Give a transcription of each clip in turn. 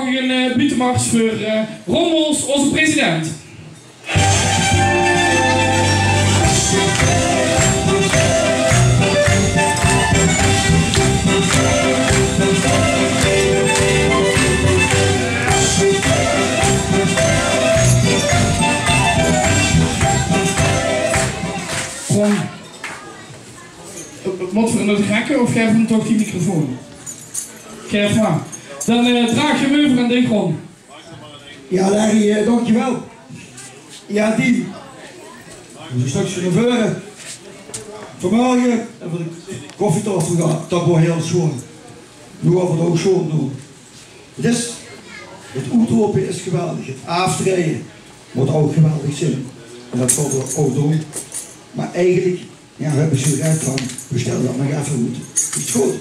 mag ik een buitenmars voor Rommels, onze president. Wat voor een gekke of geef hem toch die microfoon? Geef maar. Dan draag je hem over aan de grond. Ja, Larry, dankjewel. Ja, die. Dus straks naar voren. Vanmorgen en voor de koffietafel gaat, dat wordt heel schoon. Nu gaan we het ook schoon doen. Dus, het uitlopen is geweldig. Het aftreden wordt ook geweldig zijn. En dat gaan we ook doen. Maar eigenlijk, ja, we hebben zo gezegd van, we stellen dat nog even goed. Is het goed?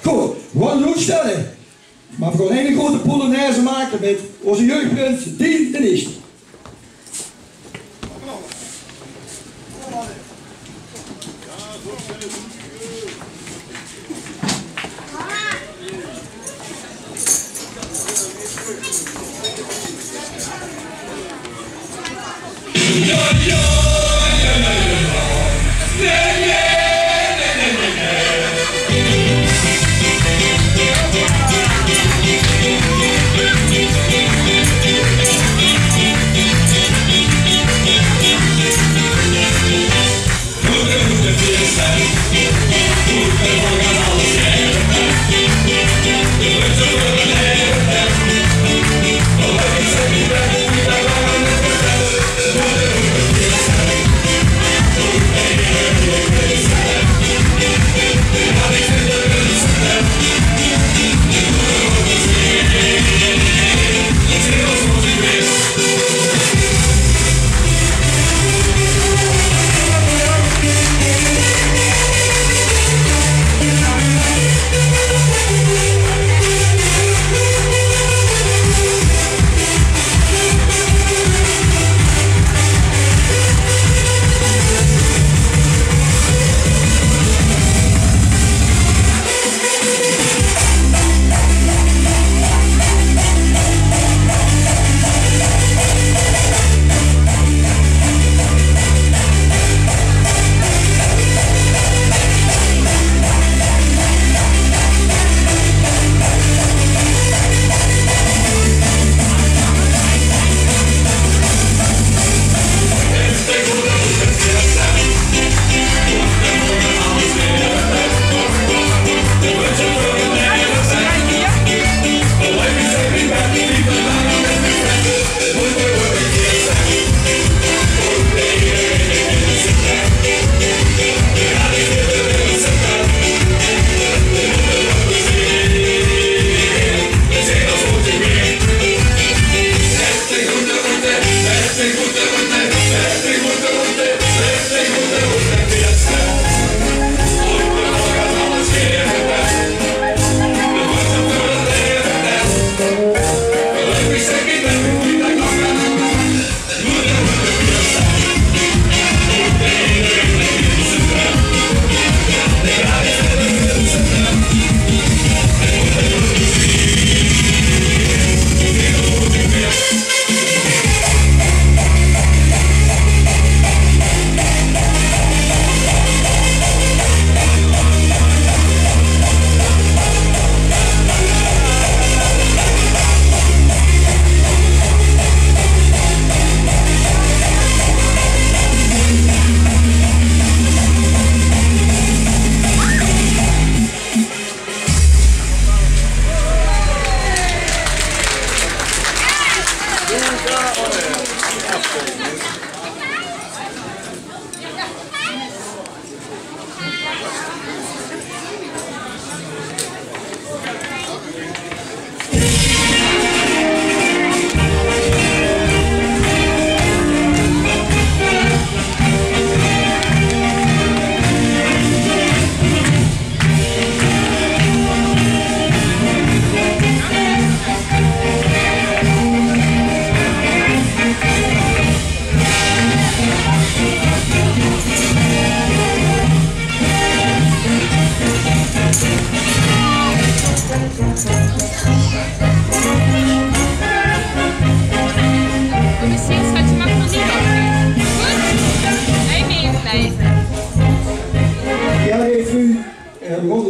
Goed, we gaan het goed stellen. Maar we gaan een hele grote polonaise maken met onze jeugdprins Dien de Niest. Yeah.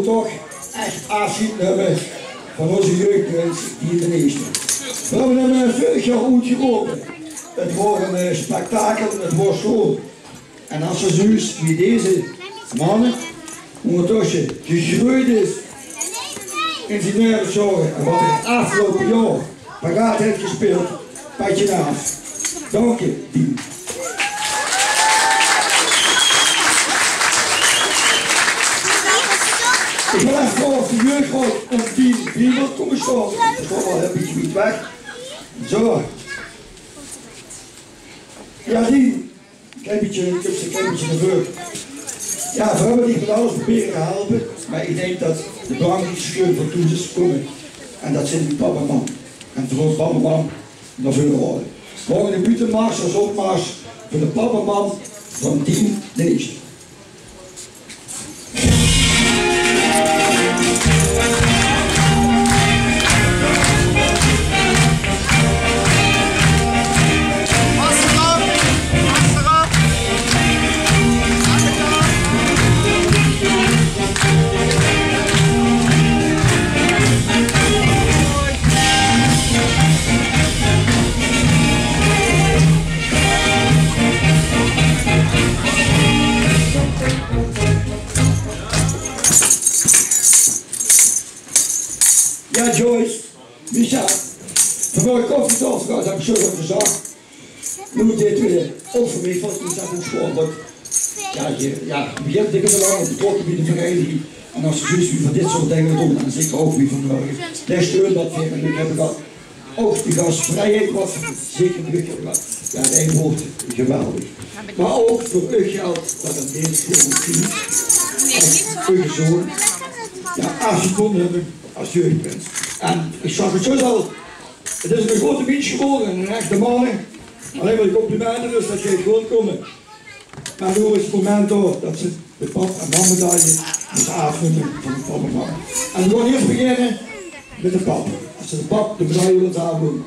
toch echt afscheid nemen van onze jeugdkunst hier in de eerste. We hebben hem vorig jaar goed gelopen. Het wordt een spektakel, het wordt schoon. En als er zoiets wie deze mannen ondertussen gegroeid is in zijn nervenzorgen en wat er het afgelopen jaar paraat heeft gespeeld, pat je af. Dank je, Dien. Ik wil even voor de jeugdraad om Dien Biebel komen staan. Dat is toch wel een beetje niet weg. Zo. Ja, Dien. Een beetje naar voren. Ja, we hebben niet met alles proberen te helpen, maar ik denk dat de belangrijkste scheur van toen is gekomen. En dat zit in papa en mam. En vooral papa en mam naar voren houden. Morgen de buitenmars als opmars voor de papa en mam van Dien de Eerste. Ja, Joyce, Micha, terwijl ik koffietafel ga, heb ik zo wat gezegd. Nu dit weer overmeeveld, dus dat is gewoon wat. Ja, je begint dikker te lang betrokken bij de vereniging. En als je zoiets wie van dit soort dingen doet, dan zeker ook wie van nodig. Daar steun dat weer. En nu heb ik dat ook de gastvrijheid wat zeker druk heb gehad. Ja, de een wordt geweldig. Maar ook voor uw geld, dat een beetje voor zien. Als uw zoon. Ja, als je kon hebben. Als jeugdprins. En ik zag het zo al. Het is een grote mens geworden, een echte man. Alleen maar de complimenten dus dat je het gewoon komen. Maar nu is het moment door dat ze de pap en mam medaille moet aanvullen van de pap en mam. En we gaan eerst beginnen met de pap. Als ze de pap de medaille wilt aanvullen.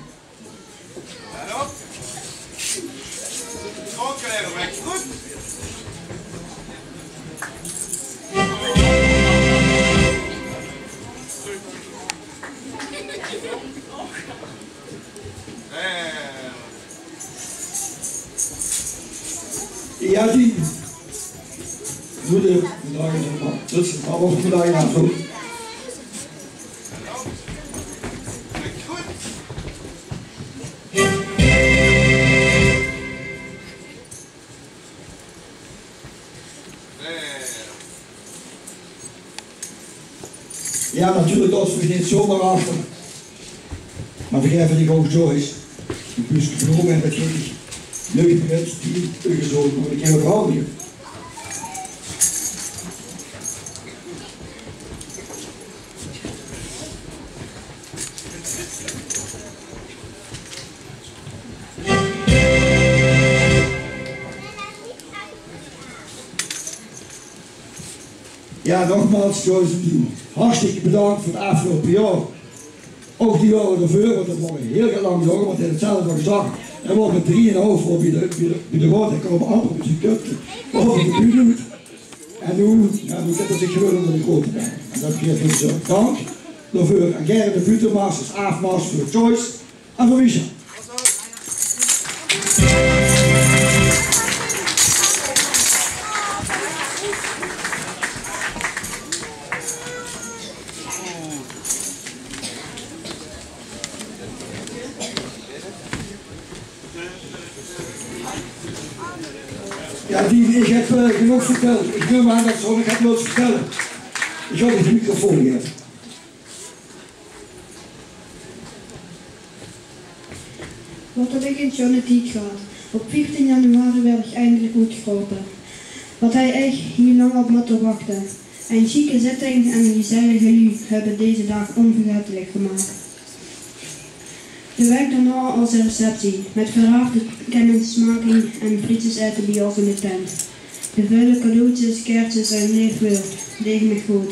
Goed. Ja, die moeder medaille van de man. Dat is het allemaal medaille aanvullen. Ja, natuurlijk, dat is niet zomaar achter. Maar vergeet dat ik ook zo is. Ik moest genomen en dat ging ik leuke mensen die uitgezogen worden. Ik heb ook al hier. Ja, nogmaals, Joyce en Dien. Hartstikke bedankt voor het afgelopen jaar. Ook die jaren ervoor, want dat waren heel lang jaren, want in hetzelfde gezag. En we hebben 3,5 op bij de rood, en komen amper op zijn kutje. Over de buurt doet. En nu zit er zich gewoon onder de grote bij. En dat geeft ons dank daarvoor. En Gerrit de buitenmasters, afmars voor Joyce en voor Micha. Ja, die, ik heb genoeg verteld. Ik wil maar dat zo, ik heb nooit vertellen. Ik zal de microfoon geven. Wat heb ik in journalistiek gehad? Op 14 januari werd ik eindelijk uitgeroepen. Wat hij echt hier lang op moeten wachten. Een chique zitting en een gezellige lui hebben deze dag onvergetelijk gemaakt. De week daarna als een receptie, met verhaafde kennismaking en frietjes eten bij ons in de tent. De vele cadeautjes, kaartjes en leefwild deden me goed.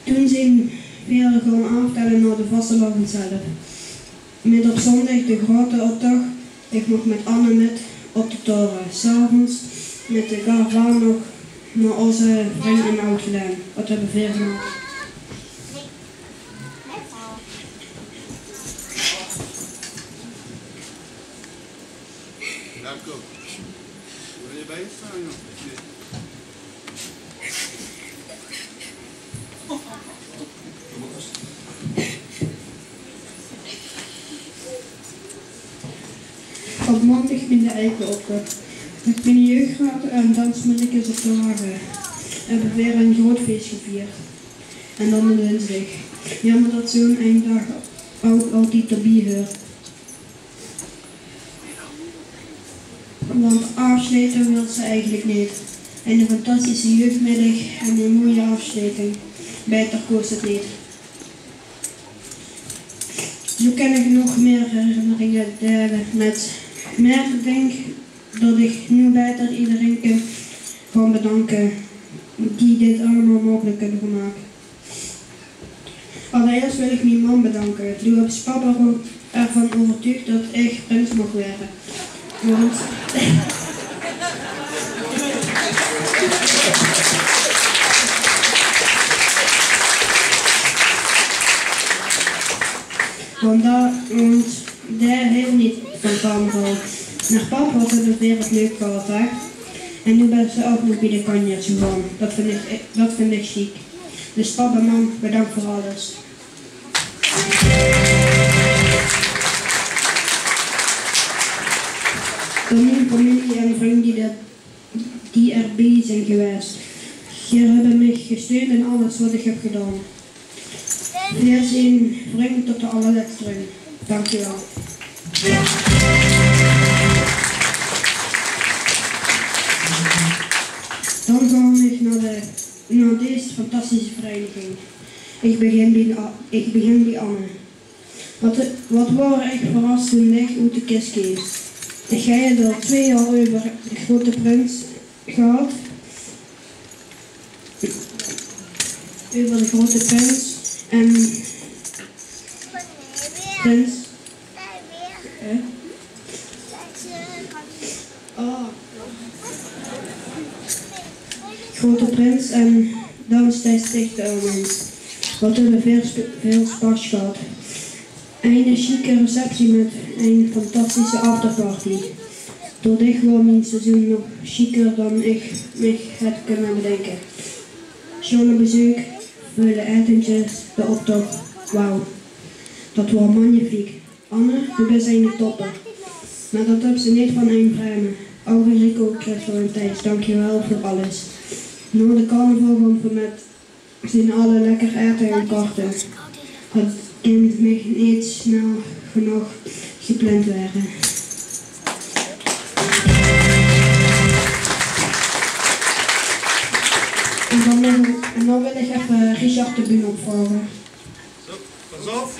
Toen zijn velen gaan aftellen naar de vastelavond zelf. Met op zondag de grote optocht, ik mocht met Anne met op de toren. 's Avonds met de karavaan nog maar onze vrienden en oud gedaan. Wat hebben we veel gemaakt. Ja, kom. Wil je bij je staan, joh? Op maandag in de Eiken opgepakt. Met mijn jeugdraad en dansmuziekjes op de wagen. Hebben we weer een groot feest gevierd. En dan de dinsdag. Jammer dat zo'n einddag ook altijd erbij hoort. Want afsluiten wil ze eigenlijk niet. En een fantastische jeugdmiddag en een mooie afsluiting. Beter koos het niet. Zo kan ik nog meer herinneringen delen met meer denk dat ik nu beter iedereen kan bedanken die dit allemaal mogelijk hebben gemaakt. Allereerst wil ik mijn man bedanken. Die was papa ook ervan overtuigd dat ik prins mag worden. Want daar heeft niet van Pamro. Naar papa had het weer het leuk gehad, hè? En nu ben ze ook nog bij de kanjers gegaan. Dat vind ik chic. Dus papa en mam, bedankt voor alles. Door mijn familie en vrienden die erbij zijn geweest. Hier hebben mij gesteund in alles wat ik heb gedaan. Weerzien, vrienden tot de allerlaatste. Dankjewel. Dan gaan we naar deze fantastische vereniging. Ik begin bij Anne. Wat waren echt verrast toen ik uit de kist keek. Ik heb er 2 jaar over de Grote Prins gehad. Over de Grote Prins en Prins. Grote Prins en Danstijds Stichtermens. Wat hebben we veel spas gehad. Een chique receptie met een fantastische afterparty. Door dit was mijn seizoen nog chiquer dan ik me had kunnen bedenken. Schone bezoek, vele etentjes, de optocht. Wauw, dat was magnifiek. Anne, du bent een topper. Maar dat heb ze niet van een vreemde. Ook Rico, Christel en Thijs, dankjewel voor alles. Na de carnaval gaan we met z'n allen lekker eten en karten. Het kind mag niet snel genoeg gepland werden. En dan wil ik even Richard de Bühne opvragen. Pas op.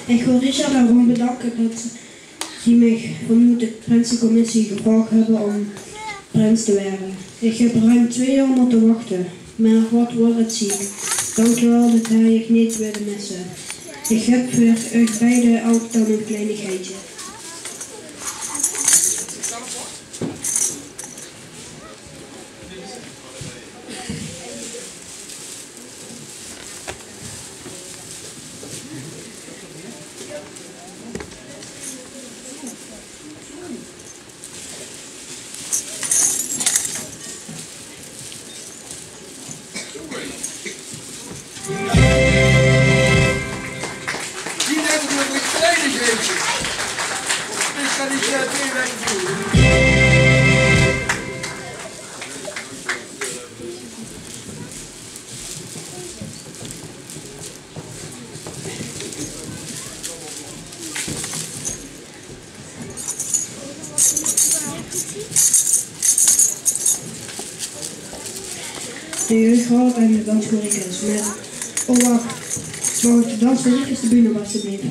Ik wil Richard gewoon bedanken dat ze mij vanuit de Prinsencommissie gevraagd hebben om prins te worden. Ik heb ruim 2 jaar moeten wachten, maar wat wordt het zien. Dankjewel dat hij ik niet wilde missen. Ik heb voor u beiden ook dan een kleinigheidje. De jeugdraad en de danschoolrekens met... Oh wacht, mag ik de danschoolrekens de bühne alsjeblieft?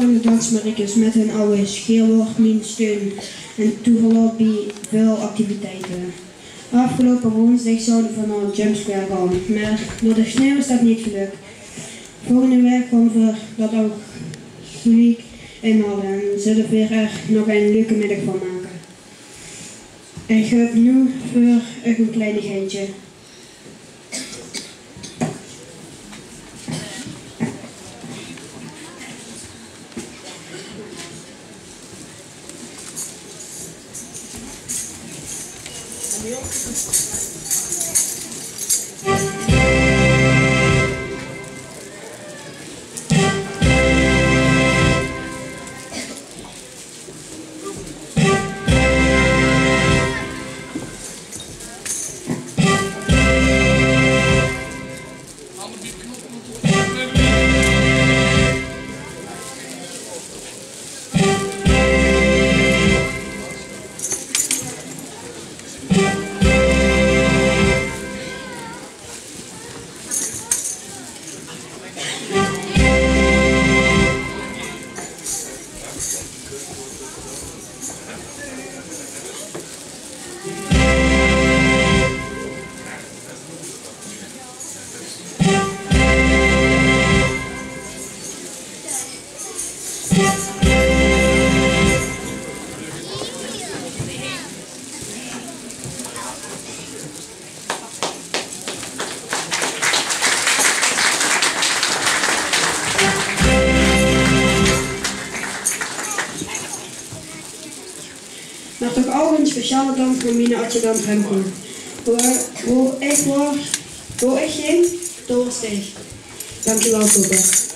volgende dansmerkers met hun oude scheelwoord, mijn steun en toeverlaat bij veel activiteiten. Afgelopen woensdag zouden we naar Jumpsquare gaan, maar door de sneeuw is dat niet gelukt. Volgende week gaan we dat ook gelijk inhalen en zullen we er nog een leuke middag van maken. Ik heb nu voor een kleinigheidje. Maar toch ook een speciale dank voor mijn adjudant Remco. Waar ik ging, doorsteeg. Dankjewel, Poppe.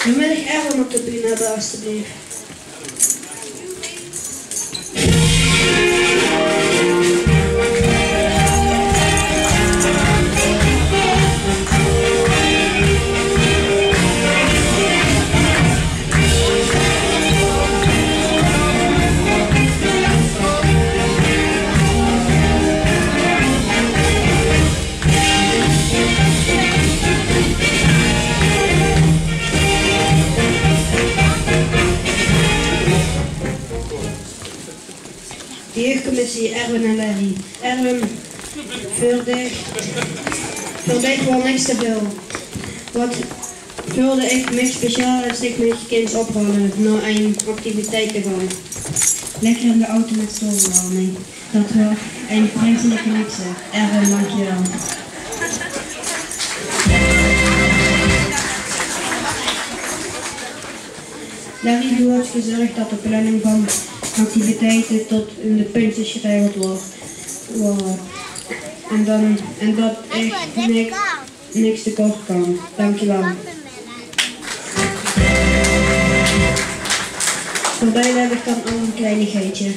Dan wil ik Erwin op de bühne hebben, alstublieft. De jeugdcommissie Erwin en Larry. Erwin, voor dich wel niks te veel. Wat voelde ik me speciaal als ik met kind ophalen naar een activiteit te gaan. Lekker in de auto met stoelverwarming. Dat was een vreselijke luxe. Erwin, dankjewel. Larry, doe het gezorgd dat de planning van activiteiten tot in de puntjes geregeld wordt. En dat ik niks tekort kan. Dankjewel. Voorbij heb ik dan al een kleinigheidje.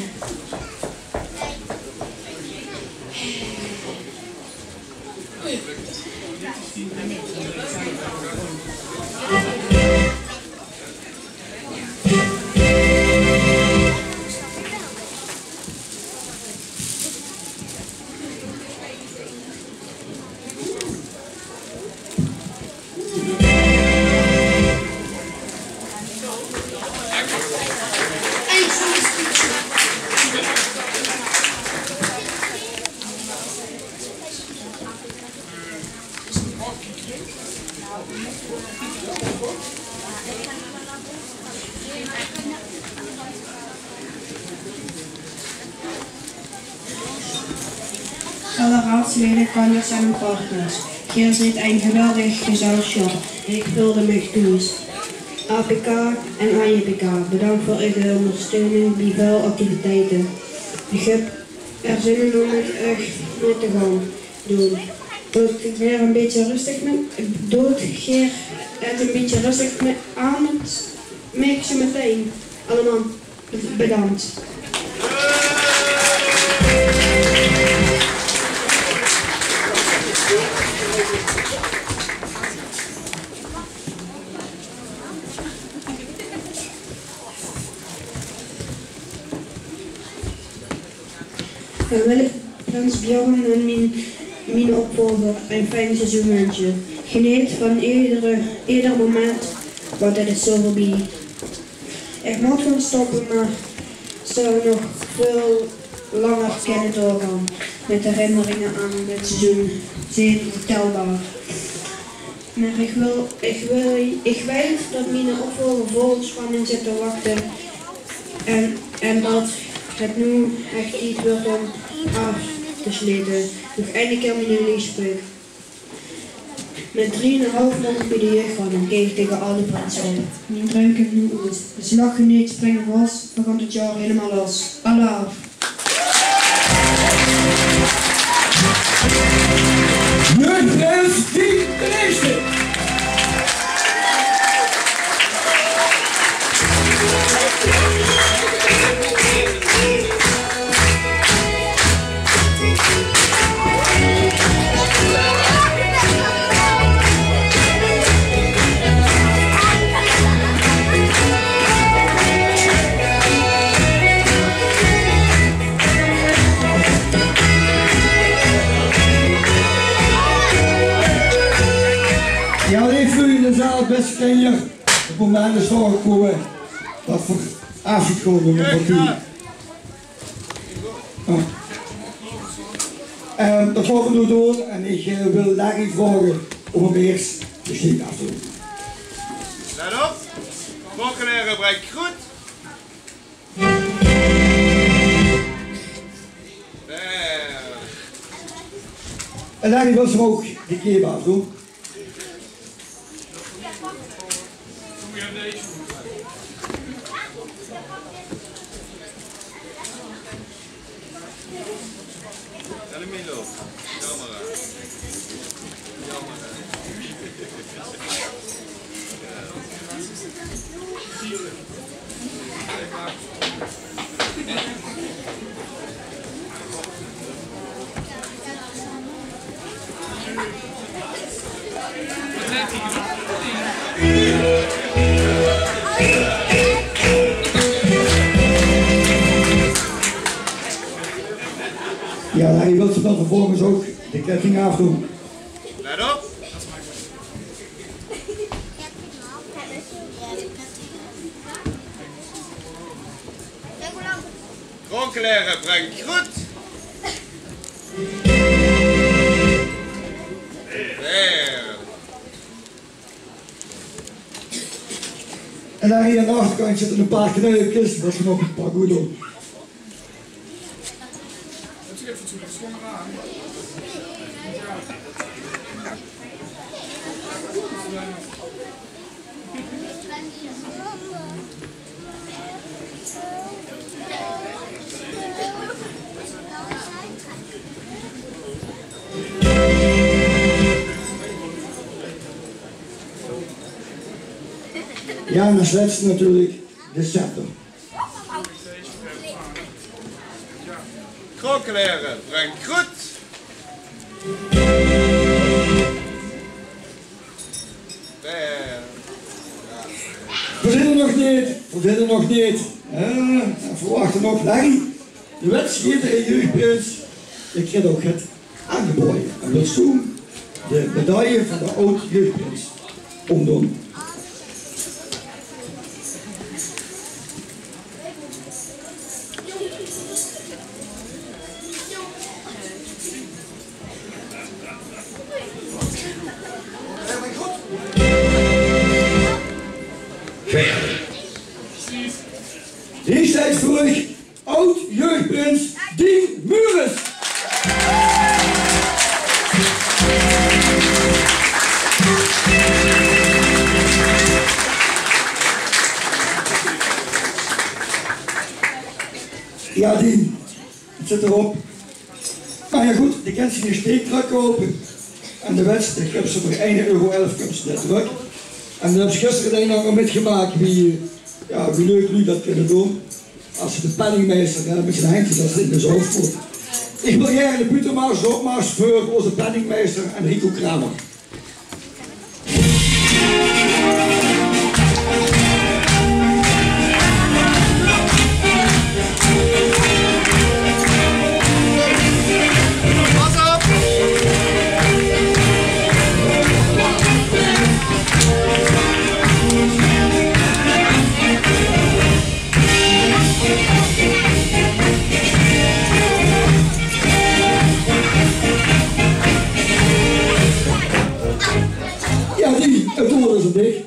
raadsleden, kanjers en partners. Hier zit een geweldig gezelschap. Ik voelde me thuis. APK en AJPK, bedankt voor uw ondersteuning bij veel activiteiten. Ik heb er zin in om het echt mee te gaan doen. Doet ik weer een beetje rustig aan het merk je meteen. Allemaal bedankt. Dan wil ik Prins Bjorn en mijn opvolger een fijn seizoen wensen. Geniet van ieder moment, want het is zo voorbij. Ik moet gaan stoppen, maar zou nog veel langer kunnen doorgaan. Met herinneringen aan dit seizoen, zeer vertelbaar. Maar ik weet dat mijn opvolger vol spanning zit te wachten en dat het nu echt tijd wordt om af te sluiten. Nog één keer mijn liefspreuk. Met 3,5 maanden bij de jeugd gaan en keek tegen alle prinsen. Mijn drank heeft nu uit. Dus lachen niet, springen was, dan komt het jaar helemaal los. Allah. Jeugdprins die de eerste. Ja, heeft u in de zaal best ken je op een moment is doorgekomen wat voor afschiet gewoon met u. Dat gaan we nu doen en ik wil Larry vragen om hem eerst de steek af te doen. Let op, Volkenleren brengt goed. En Larry wil ze ook de keer af doen. Milo, jammer. Ja, Larry wil ze dan vervolgens ook de ketting afdoen. Let op. Volkenleren brengt goed. En daar hier aan de achterkant zitten een paar kneukjes, dat ze nog een paar goed doen. Ja, en als laatste natuurlijk de scepter. Volkenleren brengt goed. We zitten nog niet. En verwachten nog Larry. De wedstrijd in Jeugdprins. Je krijgt ook het aangeboden. En wil zo de medaille van de oud Jeugdprins omdoen. Hier staat voor oud Jeugdprins Dien Mures. Ja, die. Het zit erop. Maar ja goed, die kan ze een steektruck kopen. En de wedstrijd, ik heb ze voor €1,11 heb ze net druk. En dan heb ze gisteren nog een beetje gemaakt wie leuk jullie dat kunnen doen. Als ze de penningmeester met zijn handjes, dat zit in zijn hoofd voelt. Ik wil graag de Pietermaars opmars voor onze penningmeester Enrico Kramer. Het woord is een dicht.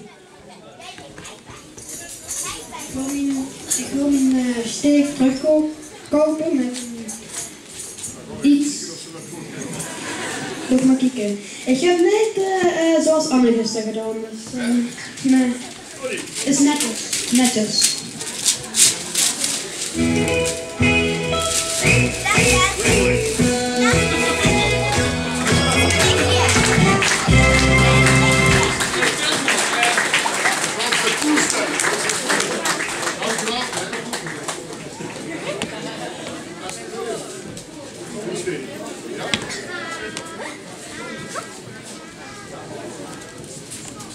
Ik wil mijn steek terugkopen met iets. Doe maar kijken. Ik heb niet zoals Anne gisteren gedaan. Dus, nee. Is netjes. Netjes.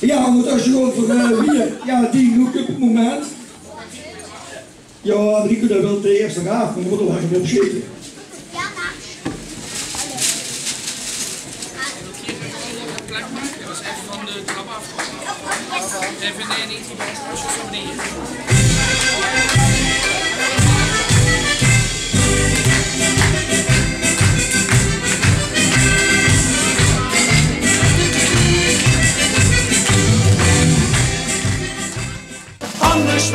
Ja, want als je gewoon voor ja, die doe ik op het moment. Ja, maar die kunnen wel de eerste raaf, maar dan moet er wel even op schieten. Ja, maar. Dat is even van de trap af. Even nee, niet als je zo neer. Anders